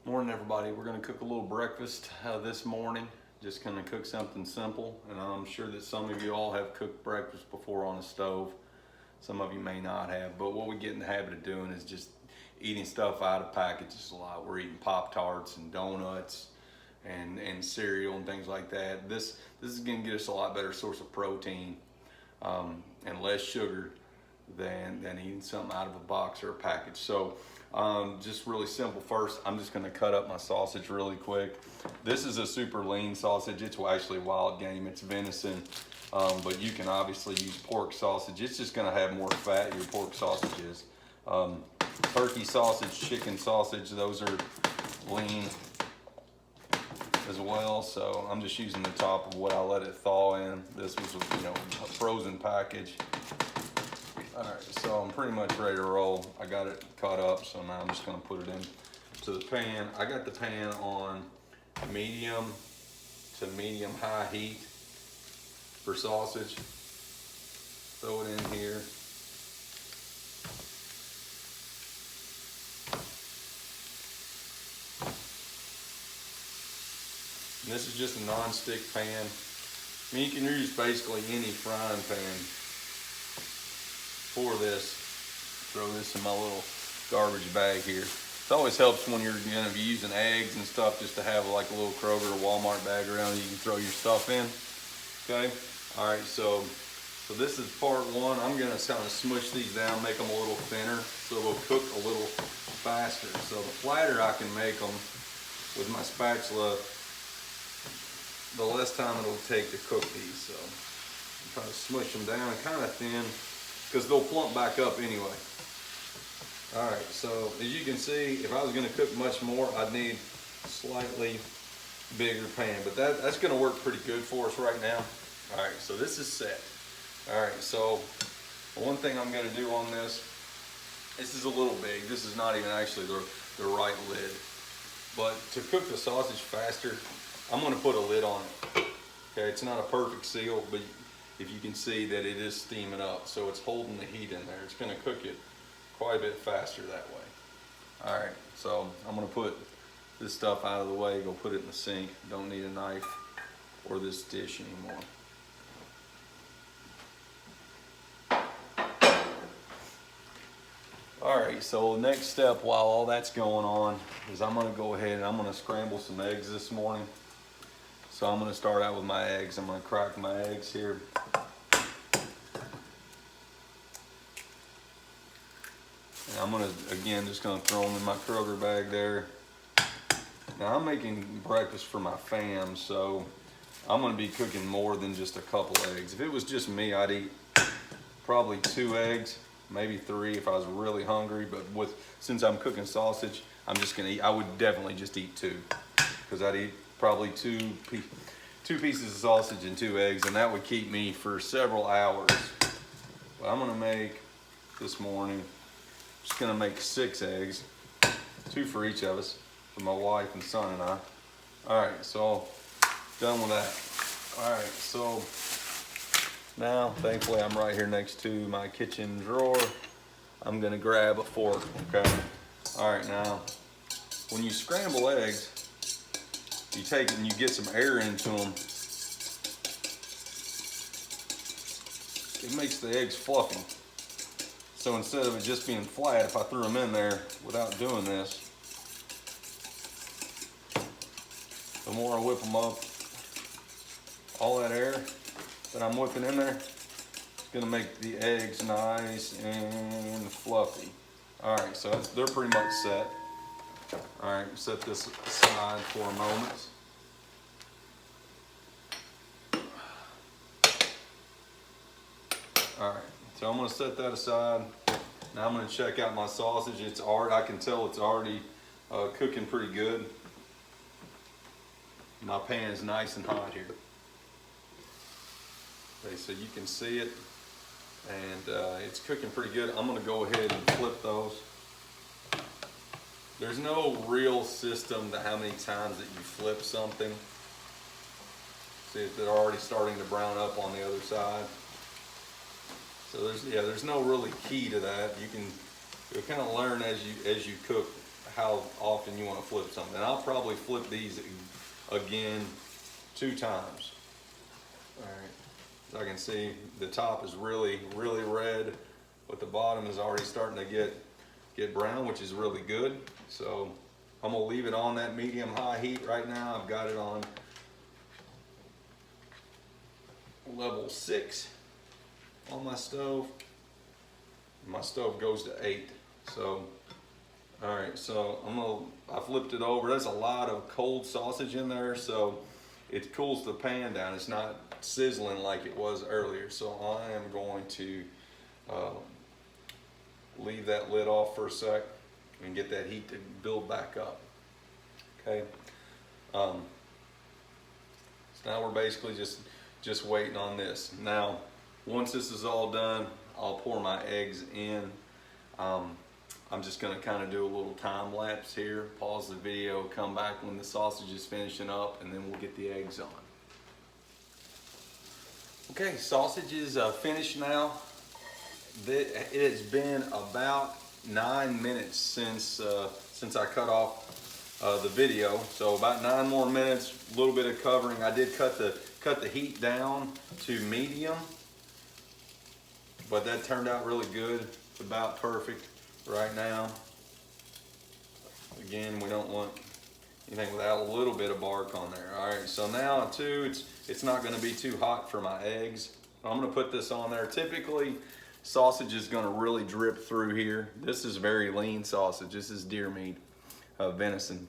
Morning, everybody. We're going to cook a little breakfast this morning. Just going to cook something simple, and I'm sure that some of you all have cooked breakfast before on a stove. Some of you may not have, but what we get in the habit of doing is just eating stuff out of packages a lot. We're eating Pop-Tarts and donuts and cereal and things like that. This is going to get us a lot better source of protein and less sugar than eating something out of a box or a package. So just really simple. First, I'm just going to cut up my sausage really quick. This is a super lean sausage. It's actually wild game. It's venison, but you can obviously use pork sausage. It's just going to have more fat, your pork sausage is. Turkey sausage, chicken sausage, those are lean as well. So I'm just using the top of what I let it thaw in. This was a frozen package. All right, so I'm pretty much ready to roll. I got it cut up, so now I'm just gonna put it in to the pan. I got the pan on medium to medium high heat for sausage. Throw it in here. And this is just a non-stick pan. I mean, you can use basically any frying pan for this. Throw this in my little garbage bag here. It always helps when you're gonna be using eggs and stuff, just to have like a little Kroger or Walmart bag around you can throw your stuff in. Okay. All right. So this is part one. I'm gonna kind of smush these down, make them a little thinner, so they'll cook a little faster. So the flatter I can make them with my spatula, the less time it'll take to cook these. So I'm trying to smush them down kind of thin, because they'll plump back up anyway. All right, so as you can see, if I was gonna cook much more, I'd need a slightly bigger pan, but that's gonna work pretty good for us right now. All right, so this is set. All right, so one thing I'm gonna do on this is a little big. This is not even actually the right lid. But to cook the sausage faster, I'm gonna put a lid on it. Okay, it's not a perfect seal, but if you can see that it is steaming up, so it's holding the heat in there. It's gonna cook it quite a bit faster that way. All right, so I'm gonna put this stuff out of the way, go put it in the sink. Don't need a knife or this dish anymore. All right, so the next step while all that's going on is I'm gonna go ahead and I'm gonna scramble some eggs this morning. So I'm gonna start out with my eggs. I'm gonna crack my eggs here. And I'm gonna, again, just gonna throw them in my Kroger bag there. Now I'm making breakfast for my fam, so I'm gonna be cooking more than just a couple eggs. If it was just me, I'd eat probably 2 eggs, maybe 3 if I was really hungry. But since I'm cooking sausage, I'm just gonna eat, I would definitely just eat 2, because I'd eat probably two pieces of sausage and 2 eggs, and that would keep me for several hours. But I'm gonna make this morning, just gonna make 6 eggs, 2 for each of us, for my wife and son and I. All right, so done with that. All right, so now thankfully I'm right here next to my kitchen drawer. I'm gonna grab a fork, okay? All right, now when you scramble eggs, you take it and you get some air into them. It makes the eggs fluffy. So instead of it just being flat, if I threw them in there without doing this, the more I whip them up, all that air that I'm whipping in there, it's gonna make the eggs nice and fluffy. All right, so they're pretty much set. All right, set this aside for a moment. All right, so I'm gonna set that aside. Now I'm gonna check out my sausage. I can tell it's already cooking pretty good. My pan is nice and hot here. Okay, so you can see it, and it's cooking pretty good. I'm gonna go ahead and flip those. There's no real system to how many times that you flip something. See if they're already starting to brown up on the other side. So there's no really key to that. You'll kind of learn as you cook how often you want to flip something. And I'll probably flip these again 2 times. All right, as I can see, the top is really red, but the bottom is already starting to get brown, which is really good. So I'm gonna leave it on that medium-high heat right now. I've got it on level 6 on my stove. My stove goes to 8. So, all right, so I flipped it over. There's a lot of cold sausage in there, so it cools the pan down. It's not sizzling like it was earlier. So I am going to leave that lid off for a sec and get that heat to build back up. Okay. So now we're basically just waiting on this. Now, once this is all done, I'll pour my eggs in. I'm just gonna kind of do a little time lapse here, pause the video, come back when the sausage is finishing up, and then we'll get the eggs on. Okay, sausage is finished now. It has been about 9 minutes since I cut off the video, so about 9 more minutes. A little bit of covering. I did cut the heat down to medium, but that turned out really good. It's about perfect right now. Again, we don't want anything without a little bit of bark on there. All right, so now too, it's not going to be too hot for my eggs. I'm going to put this on there. Typically, sausage is going to really drip through here. This is very lean sausage. This is deer meat, venison,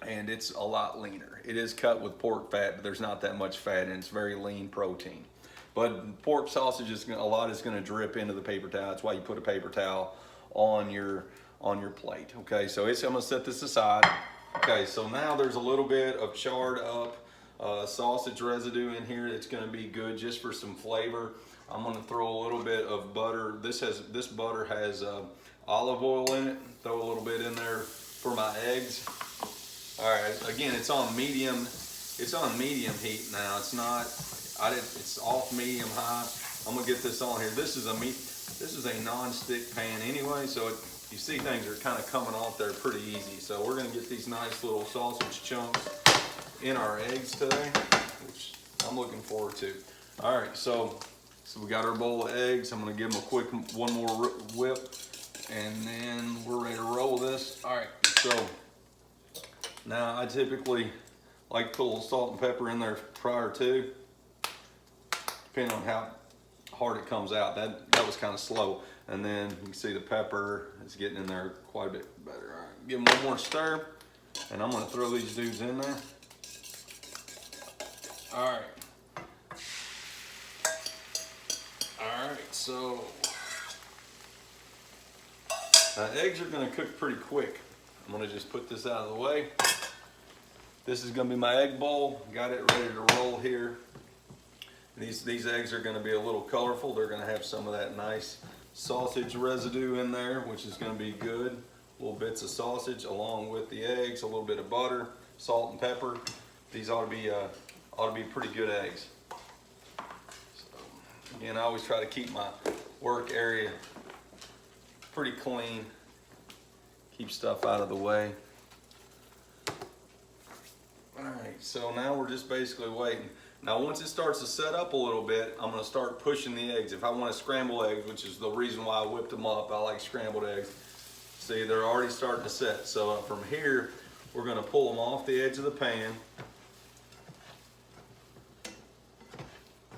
and it's a lot leaner. It is cut with pork fat, but there's not that much fat, and it's very lean protein. But pork sausage is a lot is going to drip into the paper towel. That's why you put a paper towel on your plate. Okay, so I'm going to set this aside. Okay, so now there's a little bit of charred up sausage residue in here. It's going to be good just for some flavor. I'm going to throw a little bit of butter. This butter has olive oil in it. Throw a little bit in there for my eggs. All right, again, it's on medium. It's on medium heat now. It's not. It's off medium high. I'm gonna get this on here. This is a non-stick pan anyway, so you see things are kind of coming off there pretty easy. So we're gonna get these nice little sausage chunks in our eggs today, which I'm looking forward to. All right, so we got our bowl of eggs. I'm gonna give them a quick one more whip, and then we're ready to roll this. All right, so now I typically like to put a little salt and pepper in there prior to, depending on how hard it comes out. That was kind of slow. And then you can see the pepper is getting in there quite a bit better. All right, give them one more stir, and I'm gonna throw these dudes in there. All right. All right, so eggs are gonna cook pretty quick. I'm gonna just put this out of the way. This is gonna be my egg bowl. Got it ready to roll here. These eggs are going to be a little colorful. They're going to have some of that nice sausage residue in there, which is going to be good. Little bits of sausage along with the eggs, a little bit of butter, salt and pepper. These ought to be pretty good eggs. So, again, I always try to keep my work area pretty clean. Keep stuff out of the way. All right, so now we're just basically waiting. Now, once it starts to set up a little bit, I'm gonna start pushing the eggs. If I want to scramble eggs, which is the reason why I whipped them up, I like scrambled eggs. See, they're already starting to set. So from here, we're gonna pull them off the edge of the pan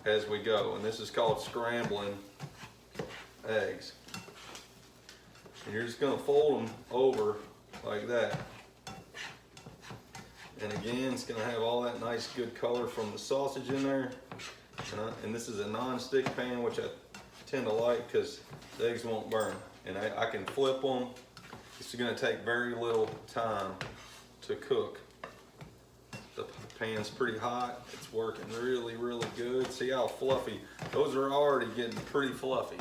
as we go. And this is called scrambling eggs. And you're just gonna fold them over like that. And again, it's gonna have all that nice good color from the sausage in there. And this is a non-stick pan, which I tend to like because the eggs won't burn. And I can flip them. It's gonna take very little time to cook. The pan's pretty hot. It's working really good. See how fluffy? Those are already getting pretty fluffy.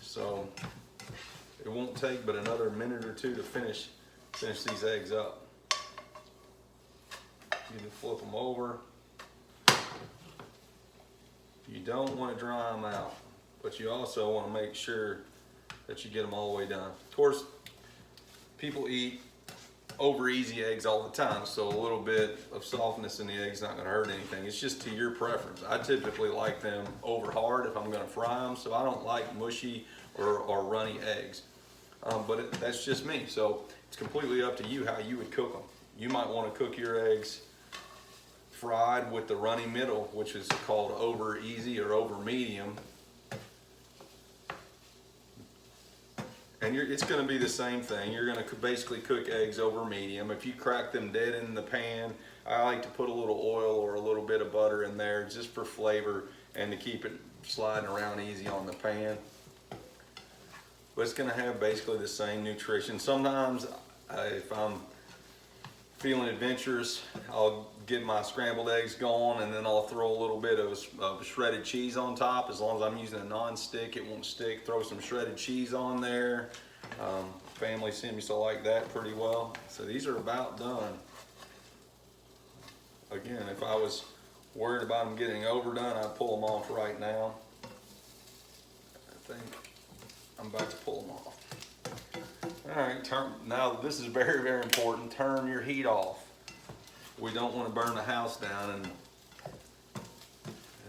So it won't take but another minute or two to finish these eggs up. You can flip them over. You don't want to dry them out, but you also want to make sure that you get them all the way done. Of course, people eat over easy eggs all the time, so a little bit of softness in the egg's not gonna hurt anything. It's just to your preference. I typically like them over hard if I'm gonna fry them, so I don't like mushy or runny eggs. But that's just me, so it's completely up to you how you would cook them. You might wanna cook your eggs fried with the runny middle, which is called over easy or over medium. And it's going to be the same thing. You're going to basically cook eggs over medium. If you crack them dead in the pan, I like to put a little oil or a little bit of butter in there just for flavor and to keep it sliding around easy on the pan. But it's going to have basically the same nutrition. Sometimes if I'm feeling adventurous, I'll get my scrambled eggs going, and then I'll throw a little bit of shredded cheese on top. As long as I'm using a non-stick, it won't stick. Throw some shredded cheese on there. Family seems to like that pretty well. So these are about done. Again, if I was worried about them getting overdone, I'd pull them off right now. I think I'm about to pull them off. All right, now this is very, very important. Turn your heat off. We don't want to burn the house down, and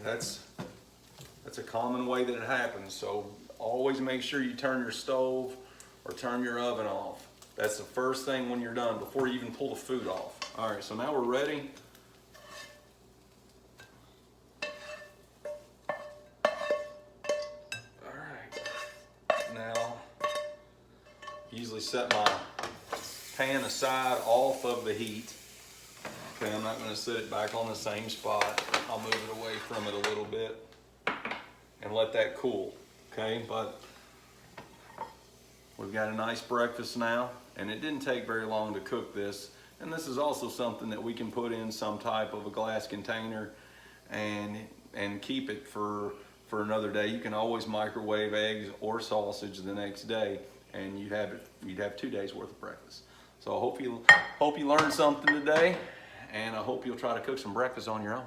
that's a common way that it happens. So always make sure you turn your stove or turn your oven off. That's the first thing when you're done, before you even pull the food off. All right, so now we're ready. All right, now usually set my pan aside off of the heat. Okay, I'm not going to set it back on the same spot. I'll move it away from it a little bit and let that cool. Okay, but we've got a nice breakfast now, and it didn't take very long to cook this. And this is also something that we can put in some type of a glass container and keep it for another day. You can always microwave eggs or sausage the next day, and you'd have 2 days worth of breakfast. So I hope you learned something today, and I hope you'll try to cook some breakfast on your own.